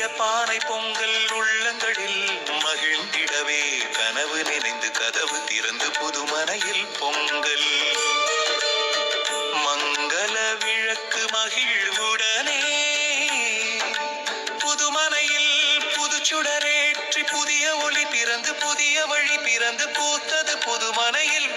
பானை பொங்கல் உள்ளங்களில் மகிழ்ந்திடவே கனவு நினைந்து கதவு திறந்து புதுமனையில் பொங்கல் மங்கள விளக்கு மகிழ்வுடனே புதுமனையில் புதுச்சுடரேற்றி புதிய ஒளி பிறந்து புதிய வழி பிறந்து பூத்தது புதுமனையில்